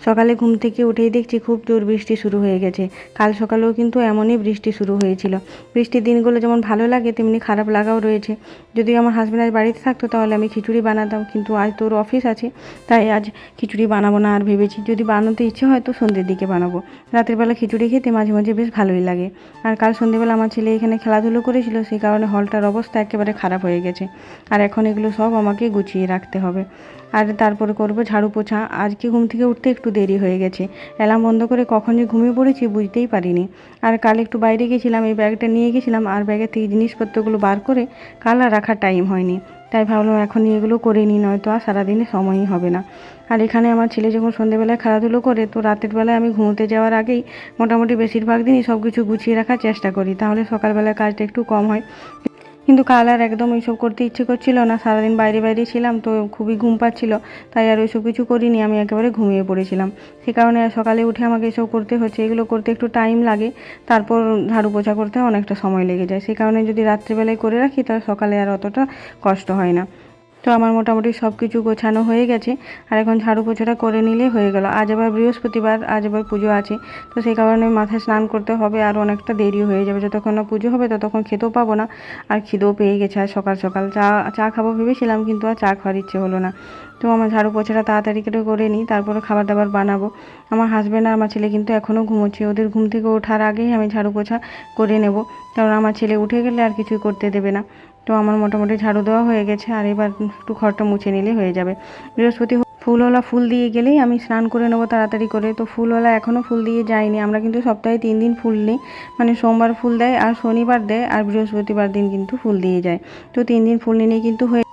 সকালে ঘুম থেকে উঠেই দেখছি খুব জোর বৃষ্টি শুরু হয়ে গেছে। কাল সকালেও কিন্তু এমনই বৃষ্টি শুরু হয়েছিল। বৃষ্টির দিনগুলো যেমন ভালো লাগে তেমনি খারাপ লাগাও রয়েছে। যদি আমার হাজব্যান্ড আজ বাড়িতে থাকতো তাহলে আমি খিচুড়ি বানাতাম, কিন্তু আজ তোর অফিস আছে তাই আজ খিচুড়ি বানাবো না। আর ভেবেছি যদি বানাতে ইচ্ছে হয় তো সন্ধ্যের দিকে বানাবো। রাতের বেলা খিচুড়ি খেতে মাঝে মাঝে বেশ ভালোই লাগে। আর কাল সন্ধ্যেবেলা আমার ছেলে এখানে খেলাধুলো করেছিল, সেই কারণে হলটার অবস্থা একেবারে খারাপ হয়ে গেছে। আর এখন এগুলো সব আমাকে গুছিয়ে রাখতে হবে। আর তারপরে করবো ঝাড়ু পোছা। আজকে ঘুম থেকে উঠতে একটু দেরি হয়ে গেছে, অ্যালার্ম বন্ধ করে কখন যে ঘুমিয়ে পড়েছি বুঝতেই পারিনি। আর কাল একটু বাইরে গেছিলাম, এই ব্যাগটা নিয়ে গেছিলাম, আর ব্যাগের থেকে জিনিসপত্রগুলো বার করে কাল আর রাখার টাইম হয়নি। তাই ভাবলাম এখনই এগুলো করে নিই, নয়তো আর সারাদিনে সময়ই হবে না। আর এখানে আমার ছেলে যখন সন্ধ্যেবেলায় খেলাধুলো করে তো রাতের বেলায় আমি ঘুমোতে যাওয়ার আগেই মোটামুটি বেশিরভাগ দিনই সব কিছু গুছিয়ে রাখার চেষ্টা করি, তাহলে সকালবেলায় কাজটা একটু কম হয়। কিন্তু কাল আর একদম এইসব করতে ইচ্ছে করছিল না। সারাদিন বাইরে বাইরে ছিলাম তো খুবই ঘুম পাচ্ছিল, তাই আর ওইসব কিছু করিনি, আমি একেবারে ঘুমিয়ে পড়েছিলাম। সে কারণে সকালে উঠে আমাকে এসব করতে হচ্ছে। এগুলো করতে একটু টাইম লাগে, তারপর ঝাড়ু পোছা করতে অনেকটা সময় লেগে যায়। সে কারণে যদি রাত্রিবেলায় করে রাখি তাহলে সকালে আর অতটা কষ্ট হয় না। তো আমার মোটামুটি সব কিছু গোছানো হয়ে গেছে, আর এখন ঝাড়ু পোছাটা করে নিলে হয়ে গেল। আজ আবার বৃহস্পতিবার, আজ আবার পুজো আছে, তো সেই কারণে মাথায় স্নান করতে হবে, আর অনেকটা দেরি হয়ে যাবে। যতক্ষণ না পুজো হবে ততক্ষণ খেতেও পাবো না। আর খিদেও পেয়ে গেছে, আর সকাল সকাল চা চা খাবো ভেবেছিলাম, কিন্তু আর চা খাওয়ার ইচ্ছে হলো না। তো আমার ঝাড়ু পোছাটা তাড়াতাড়ি করে নিই, তারপরে খাবার দাবার বানাবো। আমার হাজব্যান্ড আর আমার ছেলে কিন্তু এখনও ঘুমোচ্ছে, ওদের ঘুম থেকে ওঠার আগেই আমি ঝাড়ু পোছা করে নেব, কারণ আমার ছেলে উঠে গেলে আর কিছুই করতে দেবে না। তো আমার মোটামুটি ঝাড়ু দেওয়া হয়ে গেছে, আর এবার একটু ঘরটা মুছে নিলে হয়ে যাবে। বৃহস্পতি ফুলওয়ালা ফুল দিয়ে গেলেই আমি স্নান করে নেবো তাড়াতাড়ি করে। তো ফুলওয়ালা এখনও ফুল দিয়ে যায়নি। আমরা কিন্তু সপ্তাহে 3 দিন ফুল নিই, মানে সোমবার ফুল দেয়, আর শনিবার দেয়, আর বৃহস্পতিবার দিন কিন্তু ফুল দিয়ে যায়। তো 3 দিন ফুল নিলেই কিন্তু হয়ে